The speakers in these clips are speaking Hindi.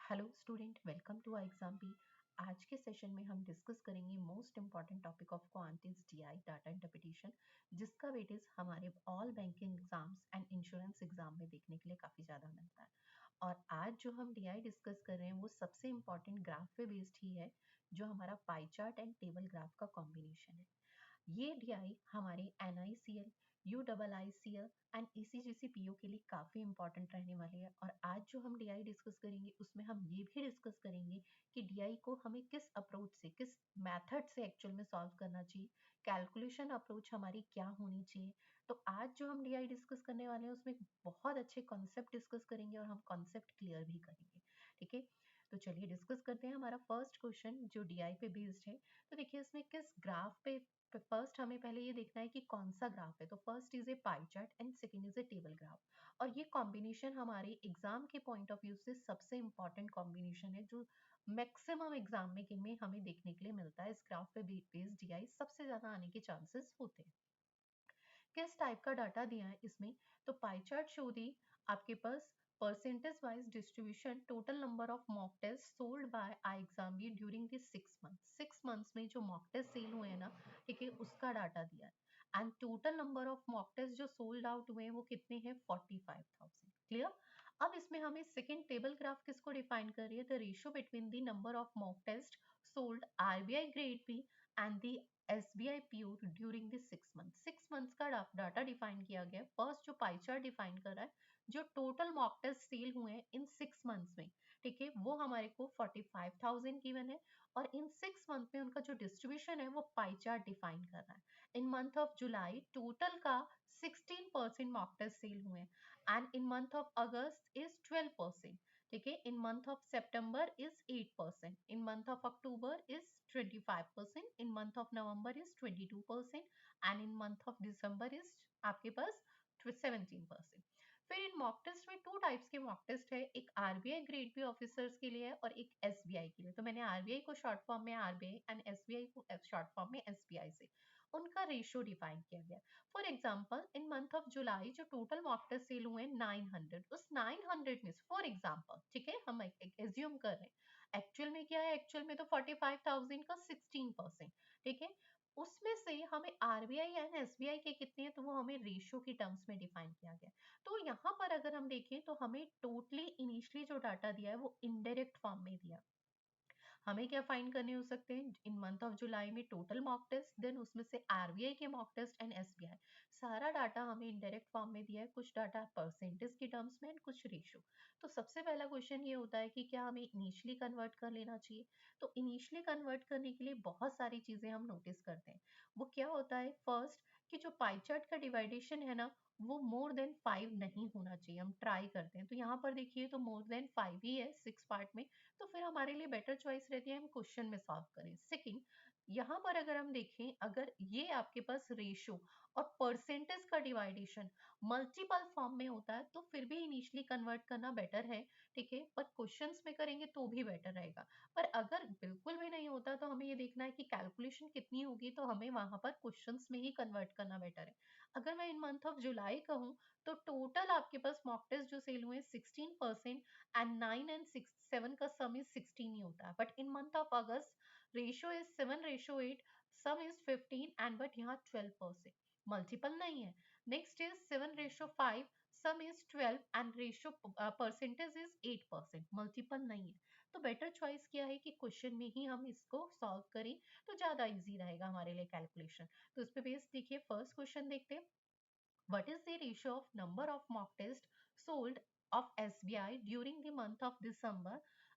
Hello student, welcome to exam B. आज के सेशन में हम डिस्कस करेंगे most important topic of quants DI data interpretation, जिसका वेटेज हमारे all banking exams and insurance exam में देखने के लिए काफ़ी ज़्यादा मिलता है। और आज जो हम डीआई डिस्कस कर रहे हैं वो सबसे इम्पॉर्टेंट ग्राफ पे बेस्ड ही है, जो हमारा pie chart and table graph का कॉम्बिनेशन है। ये डीआई हमारे एनआईसीएल, यूआईसीएल एंड ईसीजीसी के लिए काफ़ी इंपॉर्टेंट रहने वाली है। और आज जो हम डीआई डिस्कस करेंगे उसमें हम ये भी डिस्कस करेंगे कि डीआई को हमें किस अप्रोच से, किस मेथड से एक्चुअल में सॉल्व करना चाहिए, कैलकुलेशन अप्रोच हमारी क्या होनी चाहिए। तो आज जो हम डीआई डिस्कस करने वाले हैं उसमें बहुत अच्छे कॉन्सेप्ट डिस्कस करेंगे और हम कॉन्सेप्ट क्लियर भी करेंगे। ठीक है, तो चलिए डिस्कस करते हैं। हमारा फर्स्ट क्वेश्चन जो डीआई पे बेस्ड है, तो देखिए इसमें किस ग्राफ पे फर्स्ट हमें पहले ये देखना है कि कौन सा ग्राफ है। तो first is a pie chart and second is a table graph. और ये कॉम्बिनेशन हमारे एग्जाम के पॉइंट ऑफ व्यू से सबसे इंपॉर्टेंट कॉम्बिनेशन है, जो मैक्सिमम एग्जाम में हमें देखने के लिए मिलता है। इस ग्राफ पे बेस्ड डीआई सबसे ज्यादा आने के चांसेस होते हैं। किस टाइप का डाटा दिया है इसमें, तो पाई चार्ट शो दी आपके पास percentage wise distribution total number of mock test sold by I exam B during this 6 months में जो मॉक टेस्ट सेल हुए हैं ना, ठीक है, उसका डाटा दिया है। And total number of mock test जो सोल्ड आउट हुए हैं वो कितने हैं, 45,000। क्लियर। अब इसमें हमें सेकेंड टेबल ग्राफ किसको डिफाइन कर रही है, the ratio between the number of mock test sold RBI grade B and the SBI PO during this 6 month. 6 months का डाटा डिफाइन किया गया। फर्स्ट जो पाई चार्ट डिफाइन कर रहा है, जो टोटल मॉक टेस्ट सेल हुए हैं इन 6 मंथ्स में, ठीक है, वो हमारे को 45,000 गिवन है। और इन 6 मंथ में उनका जो डिस्ट्रीब्यूशन है वो पाई चार्ट डिफाइन कर रहा है। इन मंथ ऑफ जुलाई टोटल का 16% मॉक टेस्ट सेल हुए हैं and in month of August is 12%। ठीक है, इन month of September is 8%, in month of October is 25%, in month of November is 22% and in month of December is आपके पास 17%। फिर इन मॉक टेस्ट में टू टाइप्स के मॉक टेस्ट है, एक आरबीआई ग्रेड बी ऑफिसर्स के लिए है और एक एसबीआई के लिए। तो मैंने आरबीआई को शॉर्ट फॉर्म में आरबीआई एंड एसबीआई को शॉर्ट फॉर्म में एसबीआई से उनका रेशियो डिफाइन किया गया। For example in month of जुलाई जो टोटल मॉक टेस्ट सेल हुए 900, उस 900 में फॉर एग्जाम्पल, ठीक है, हम एज्यूम कर रहे हैं, एक्चुअल में क्या है, एक्चुअल में तो 45,000 का 16%, ठीक है, उसमें से हमें आरबीआई एंड एसबीआई के कितने हैं, तो वो हमें रेशियो की टर्म्स में डिफाइन किया गया। तो यहाँ पर अगर हम देखें तो हमें टोटली इनिशियली जो डाटा दिया है वो इनडायरेक्ट फॉर्म में दिया। हमें क्या फाइंड करने हो सकते हैं, इन मंथ ऑफ जुलाई में टोटल मॉक टेस्ट, देन उसमें से आरबीआई के मॉक टेस्ट एंड एसबीआई, सारा डाटा हमें इनडायरेक्ट फॉर्म में दिया है। कुछ डाटा परसेंटेज की टर्म्स में एंड कुछ रेशियो। तो सबसे पहला क्वेश्चन ये होता है कि क्या हमें इनिशियली कन्वर्ट कर लेना चाहिए। तो इनिशियली कन्वर्ट करने के लिए बहुत सारी चीजें हम नोटिस करते हैं। वो क्या होता है, फर्स्ट कि जो पाई चार्ट का डिवाइडेशन है ना, वो मोर देन 5 नहीं होना चाहिए। हम ट्राई करते हैं, तो यहाँ पर देखिए तो मोर देन 5 ही है 6 पार्ट में। तो फिर हमारे लिए बेटर चॉइस रहती है हम क्वेश्चन में सॉल्व करें। सेकंड, यहाँ पर अगर हम देखें, अगर ये आपके पास रेशियो और परसेंटेज का डिवाइडेशन मल्टीपल फॉर्म में होता है तो फिर भी इनिशियली कन्वर्ट करना बेटर है, ठीक है, पर क्वेश्चंस में करेंगे तो भी बेटर रहेगा। पर अगर बिल्कुल भी नहीं होता तो हमें ये देखना है कि कैलकुलेशन कितनी होगी, तो हमें वहां पर क्वेश्चंस में ही कन्वर्ट करना बेटर है। अगर मैं इन मंथ ऑफ जुलाई कहूँ तो टोटल आपके पास मॉक टेस्ट जो सेल हुए 16% एंड 9 एंड 7 का सम इज 16 ही होता है। But in month of August ratio is 7:8, some is 15 and but यहाँ 12%, मल्टीपल नहीं है। Next is 7:5, some is 12 and ratio percentage is 8%, multiple नहीं है। तो बेटर चॉइस क्या है कि क्वेश्चन में ही हम इसको सॉल्व करें, तो ज्यादा इजी रहेगा हमारे लिए कैलकुलेशन। तो इस पे बेस देखिए, फर्स्ट क्वेश्चन देखते हैं। What is the ratio of number of mock tests sold of SBI during the month of December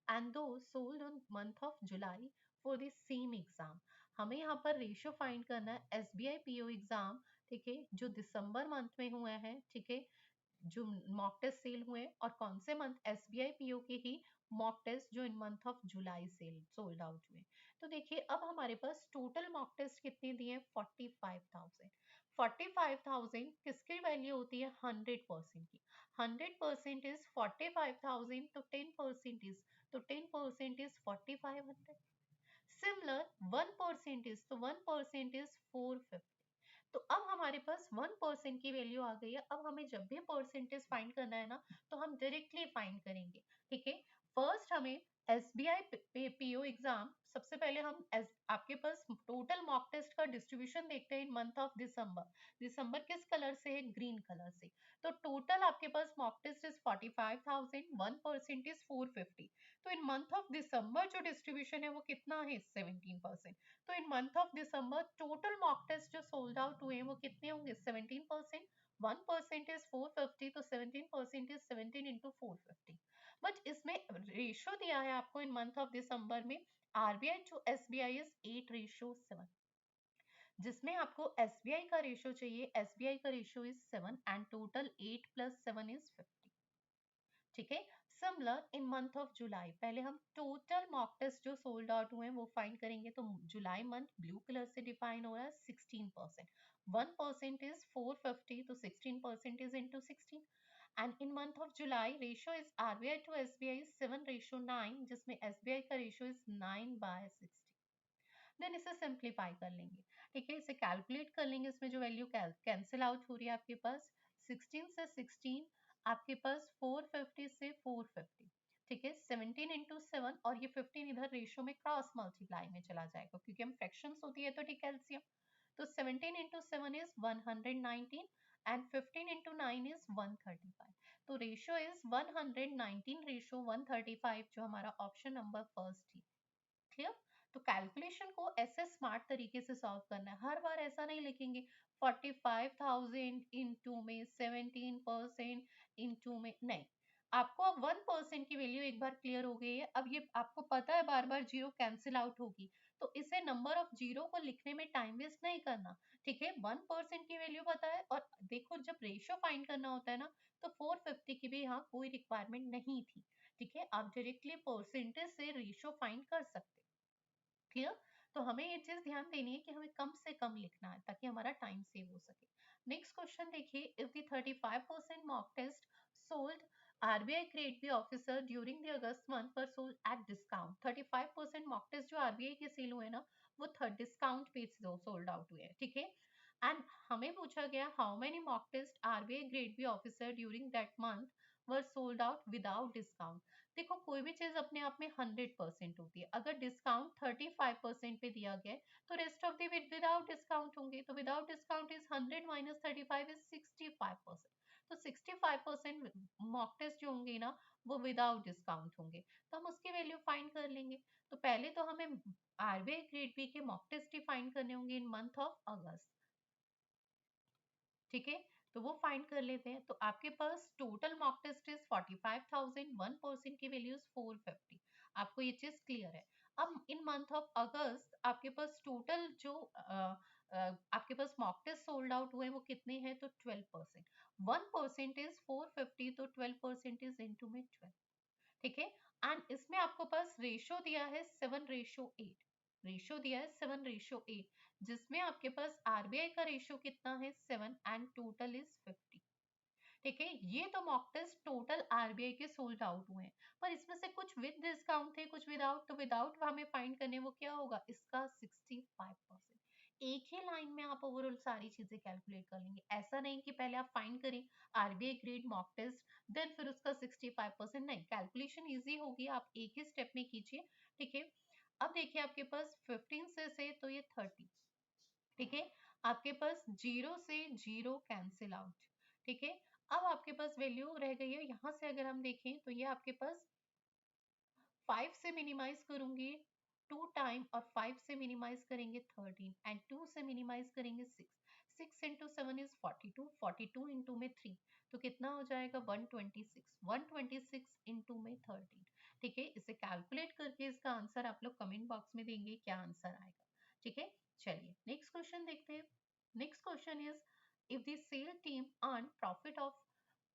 and those sold on month of July for the same exam? हमें यहाँ पर रेशियो फाइंड करना है SBI PO एग्जाम, ठीक है, जो दिसंबर मंथ में हुआ है, ठीक है, जो मॉक टेस्ट सेल हुए, और कौन से मंथ, एसबीआई पीओ के ही मॉक टेस्ट जो in month of July sale sold out हुए। तो देखिए अब हमारे पास टोटल मॉक टेस्ट कितने दिए, 45,000। 45,000 किसकी वैल्यू होती है, 100% की। 100% इज 45,000, तो 10% इज, तो 10% इज 4,500। सिमिलर 1% इज, तो 1% इज 450। तो अब हमारे पास 1% की वैल्यू आ गई है। अब हमें जब भी परसेंटेज फाइंड करना है ना, तो हम डायरेक्टली फाइंड करेंगे, ठीक है। फर्स्ट हमें SBI PO एग्जाम, सबसे पहले हम आपके पास टोटल मॉक टेस्ट का डिस्ट्रीब्यूशन देखते हैं इन मंथ ऑफ दिसंबर। दिसंबर किस कलर से है? ग्रीन कलर से। तो टोटल आपके पास मॉक टेस्ट इज 45,000, 1% इज 450। तो इन मंथ ऑफ दिसंबर जो डिस्ट्रीब्यूशन है वो कितना है? 17%। तो in month of December total mock test जो सोल्ड आउट हुए हैं वो कितने होंगे? 17%। 1% इज 450, तो 17% इज 17 इंटू 450। बट इसमें रेशो दिया है आपको इन मंथ ऑफ दिसंबर में आरबीआई टू एसबीआई इज 8:7, जिसमें आपको एसबीआई का रेशो चाहिए। एसबीआई का ratio is 7 and total 8 + 7 is 50। ठीक है। Similar in month of July, पहले हम टोटल मॉक टेस्ट जो सोल्ड आउट हुए हैं वो फाइंड करेंगे। तो जुलाई मंथ ब्लू कलर से डिफाइन हो रहा है 16%। 1% इज 450, तो 16% is into 16। And in month of July ratio is RBI to SBI 7:9, जिसमें एसबीआई का रेशियो इज 9/60। देन इसे सिंप्लीफाई कर लेंगे। ठीक है, इसे कैलकुलेट कर लेंगे। इसमें जो वैल्यू कैंसिल आउट हो रही है आपके पास 16 से 16, आपके पास 450 से 450। ठीक है, 17 इंटू 7 और ये 15 इधर रेशियो में क्रॉस मल्टीप्लाई में चला जाएगा क्योंकि हम फ्रैक्शंस होती है तो ठीक कैल्सियम। तो 17 into 7 is 119 and 15 into 9 is 135। तो रेशियो इज 119 रेशियो 135, जो हमारा ऑप्शन नंबर फर्स्ट ही। क्लियर। तो कैलकुलेशन को ऐसे स्मार्ट तरीके से सॉल्व करना है। हर बार ऐसा नहीं लिखेंगे 45,000 इंटू में 17% इंटू में, नहीं। आपको अब 1% की वैल्यू एक बार क्लियर हो गई है। अब ये आपको पता है बार बार जीरो कैंसिल आउट होगी, तो इसे नंबर ऑफ जीरो को लिखने में टाइम वेस्ट नहीं करना। ठीक है, 1% की वैल्यू पता है। और देखो जब रेशियो फाइंड करना होता है ना, तो 450 की भी यहाँ कोई रिक्वायरमेंट नहीं थी। ठीक है, आप डायरेक्टली परसेंटेज से रेशियो फाइंड कर सकते। क्लियर। तो हमें ये चीज ध्यान देनी है कि हमें कम से कम लिखना है ताकि हमारा टाइम सेव हो सके। नेक्स्ट क्वेश्चन देखिए, if the 35% mock test sold RBI grade B officer during the August month पर sold at discount. 35% mock test जो आरबीआई के सेल हुए ना, वो डिस्काउंट पे सोल्ड आउट हुए हैं। ठीक है, एंड हमें पूछा गया how many mock test RBI grade B officer during that month were sold out without discount. देखो कोई भी चीज अपने आप में 100% होती है। अगर डिस्काउंट 35% पे दिया गया तो rest of the without discount होंगे। तो without discount is 100 minus 35 is 65%। तो 65% मॉक टेस्ट जो होंगे ना, वो विदाउट डिस्काउंट होंगे। तो हम उसकी वैल्यू फाइंड कर लेंगे। तो पहले तो हमें आरबीआई ग्रेड बी के मॉक टेस्ट ही फाइंड करने होंगे इन मंथ ऑफ अगस्त। ठीक है, तो वो फाइंड कर लेते हैं। तो आपके पास टोटल मॉक टेस्ट इज 45,000, 1% की वैल्यू इज 450। आपको ये चीज क्लियर है। अब इन मंथ ऑफ अगस्त आपके पास टोटल जो आपके पास मॉक टेस्ट सोल्ड आउट हुए वो कितने हैं? तो 12%। 1% इज 450, तो 12% इज इंटू में 12। ठीक है, एंड इसमें आपको पास रेशियो दिया है 7:8। रेशियो दिया है 7:8, जिसमें आपके पास आरबीआई का रेशियो कितना है? 7 एंड टोटल इज 50। ठीक है, ये तो मॉक टेस्ट टोटल आरबीआई के सोल्ड आउट हुए हैं, पर इसमें से कुछ विद डिस्काउंट थे कुछ विदाउट। तो विदाउट हमें फाइंड करने, वो क्या होगा? इसका 65%। एक ही लाइन में आप ओवरऑल सारी चीजें कैलकुलेट कर लेंगे। ऐसा नहीं कि पहले आप फाइंड करें RBI grade mock test then फिर उसका 65%, नहीं। कैलकुलेशन इजी होगी, आप एक ही स्टेप में कीजिए। ठीक है, अब देखिए आपके पास 15 से तो ये 30। ठीक है, आपके पास जीरो से जीरो कैंसिल आउट। ठीक है, अब आपके पास वैल्यू रह गई है। यहां से अगर हम देखें तो ये आपके पास 5 से मिनिमाइज करूंगी 2 टाइम, और 5 से मिनिमाइज करेंगे 13, एंड 2 से मिनिमाइज करेंगे 6। 6 इंटू 7 इज 42, 42 इंटू में 3, तो कितना हो जाएगा? 126। 126 इंटू में 13। ठीक है, इसे कैलकुलेट करके इसका आंसर आप लोग कमेंट बॉक्स में देंगे क्या आंसर आएगा। ठीक है, चलिए नेक्स्ट क्वेश्चन देखते हैं। Next question is, if the sale team earn profit of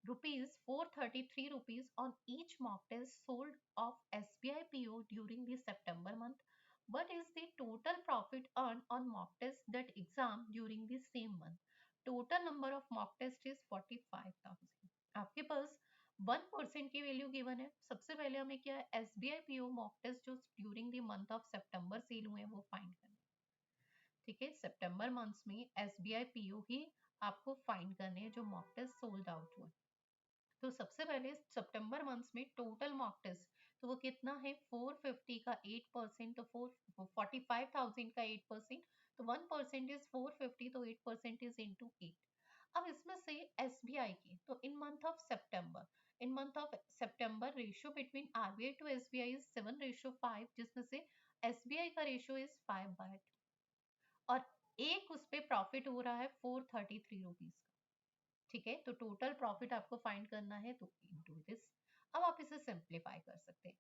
rupees 433 rupees on each mock test sold of SBI PO during the September month. What is the total profit earned on mock test that exam during the same month? Total number of mock test is 45,000। आपके पास 1% की वैल्यू गिवन है। सबसे पहले हमें क्या है? SBI PO मॉक टेस्ट जो during the month of September sale हुए हैं वो फाइंड करना। ठीक है, सितंबर मंथ्स में SBI PO ही आपको फाइंड करने हैं जो मॉक टेस्ट सोल्ड आउट हुए। तो सबसे पहले सितंबर मंथ्स में टोटल मॉक टेस्ट, तो वो कितना है 450 का 8%, तो 45,000 का 8%, तो 1% इज 450, तो 8% इज इंटू 8। अब इसमें से एसबीआई की, तो in month of September ratio between RBI to SBI is 7:5, जिसमें से एसबीआई का रेशियो इज 5/2, और एक उस पे प्रॉफिट हो रहा है 433 रुपीज का। ठीक है, तो टोटल प्रॉफिट आपको फाइंड करना है, तो इनटू दिस। अब आप इसे सिंप्लीफाई कर सकते हैं।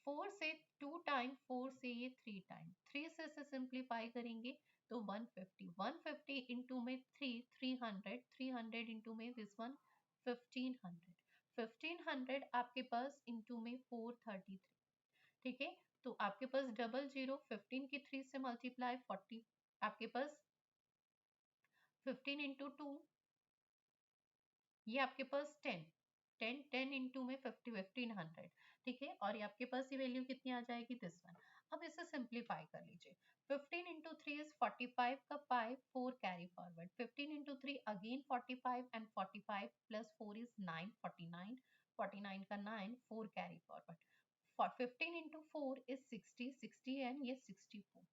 4 से 2 टाइम, 4 से ये 3 टाइम, 3 से इसे सिंप्लीफाई करेंगे तो 150, 150 इंटू में 3, 300, 300 इंटू में दिस वन 1500, 1500 आपके पास इंटू में 433। ठीक है, तो आपके पास डबल जीरो, 15 की 3 से मल्टीप्लाई 40, आपके पास 15 इंटू 2, ये आपके पास 10, 10 10 इंटू में 50, 1500। ठीक है, और ये आपके पास ये वैल्यू कितनी आ जाएगी, दिस वन। अब इसे सिंप्लीफाई कर लीजिए। 15 इंटू 3 इज 45 का पाई, 4 carry forward, 15 into 3 again 45, and 45 plus 4 is 9, 49, 49 का 9, 4 carry forward, 15 into 4 is 60, 60 and ये 64।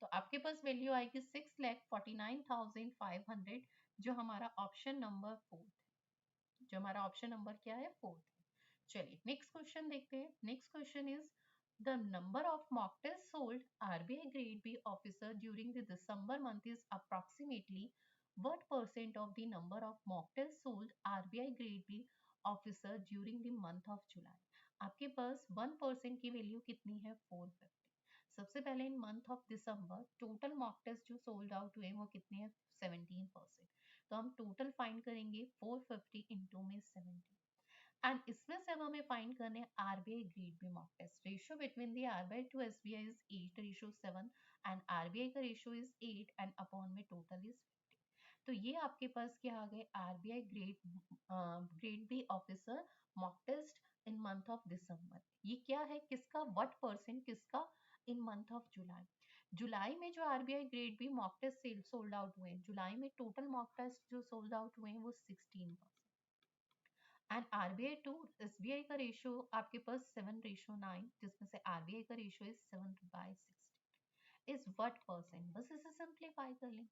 तो आपके पास वैल्यू आएगी 6,49,500, जो हमारा ऑप्शन नंबर 4, जो हमारा ऑप्शन नंबर क्या है, 4। चलिए नेक्स्ट क्वेश्चन देखते हैं। Next question is the number of mock test sold RBI grade B officer during the December month is approximately what percent of the number of mock tests sold RBI grade B officer during the month of July? आपके पास 1% की वैल्यू कितनी है, 450। सबसे पहले in month of December total mock test जो सोल्ड आउट हुए वो कितने हैं, 17%। तो हम टोटल फाइंड करेंगे 450 इंटू में 17, एंड इसमें से अब हमें फाइंड करने RBI grade B mock test. Ratio between the RBI to SBI is 8:7, and RBI का रेशियो इज 8, एंड अपॉन में टोटल इज 50। तो ये आपके पास क्या आ गए, RBI grade B officer mock test in month of December. ये क्या है, किसका, व्हाट परसेंट किसका, इन मंथ ऑफ जुलाई। जुलाई में जो RBI grade B mock test sale sold out हुए हैं, जुलाई में टोटल मॉक टेस्ट जो सोल्ड आउट हुए हैं वो 16%, एंड आरबीआई टू एसबीआई का रेशियो आपके पास 7:9, जिसमें से आरबीआई का ratio is 7/16 is what percent. बस इसे सिंप्लीफाई कर लें।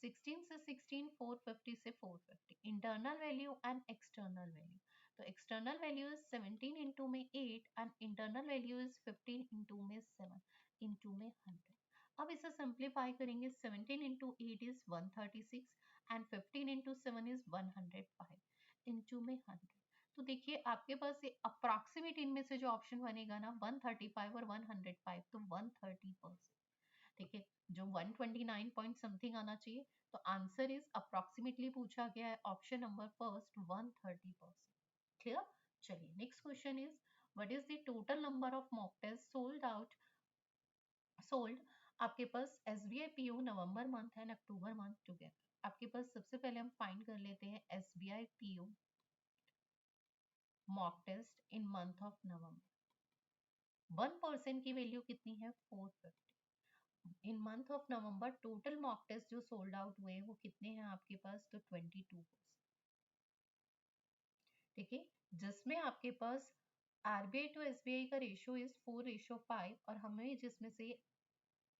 16 से 16, 450 से 450, internal value and external value. तो एक्सटर्नल वैल्यू इज 17 इंटू में 8, and internal value is 15 into में 7 इंटू में 100। अब इसे सिंप्लीफाई करेंगे। 17 into 8 is 136, and 15 into 7 is 105 into में 100। तो देखिए आपके पास ये अप्रॉक्सीमेट इनमें से जो ऑप्शन बनेगा ना, 135 और 105, तो 130%। ठीक है, जो 129 पॉइंट समथिंग आना चाहिए, तो आंसर इज अप्रॉक्सीमेटली पूछा गया है ऑप्शन नंबर फर्स्ट, 130%। क्लियर। चलिए next question is what is the total number of mock test sold आपके पास SBI PO November month and October month together. आपके पास सबसे पहले हम फाइंड कर लेते हैं SBI PO mock test in month of November. 1% की वैल्यू कितनी है, 450। In month of November total mock test जो सोल्ड आउट हुए हैं वो कितने हैं आपके पास, तो 22%। ठीक है, जिसमें आपके पास आरबीआई टू एसबीआई का रेशियो इज 4:5, और हमें जिसमें से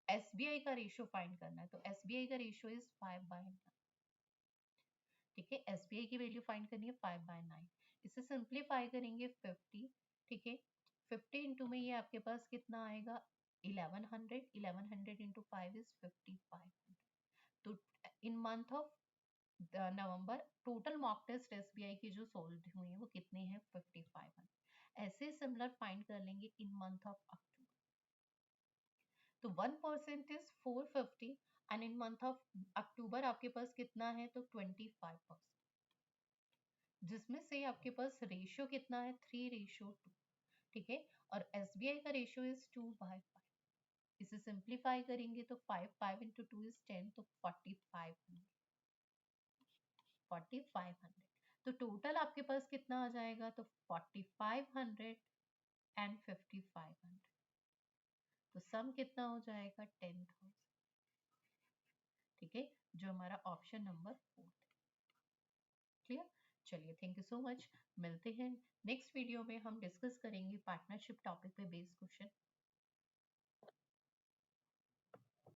एसबीआई का रेशियो फाइंड करना है, तो एसबीआई का रेशियो इज 5/9। ठीक है, एसबीआई की वैल्यू फाइंड करनी है 5/9। इसे सिंप्लीफाई करेंगे 50। ठीक है, 50 इंटू में ये आपके पास कितना आएगा, 1100, 1100 इंटू 5 इज 5500। तो in month of November total mock test SBI की जो सोल्ड हुए हैं वो कितने हैं, 5500। ऐसे सिमिलर फाइंड कर लेंगे इन मंथ ऑफ अक्टूबर। तो 1% is 450, and in month of October आपके पास कितना है, तो 25%, जिसमें से आपके पास रेशियो कितना है, 3:2। ठीक है, और एसबीआई का रेशियो इज 2/5। इसे सिंप्लीफाई करेंगे तो 5, 5 इंटू 2 इज 10, तो 4500, 4500। तो टोटल आपके पास कितना आ जाएगा, तो 4500 एंड 5500, तो सम कितना हो जाएगा, 10,000। ठीक है, जो हमारा ऑप्शन नंबर 4 है। क्लियर। चलिए, थैंक यू सो मच। मिलते हैं नेक्स्ट वीडियो में। हम डिस्कस करेंगे पार्टनरशिप टॉपिक पे बेस्ड क्वेश्चन।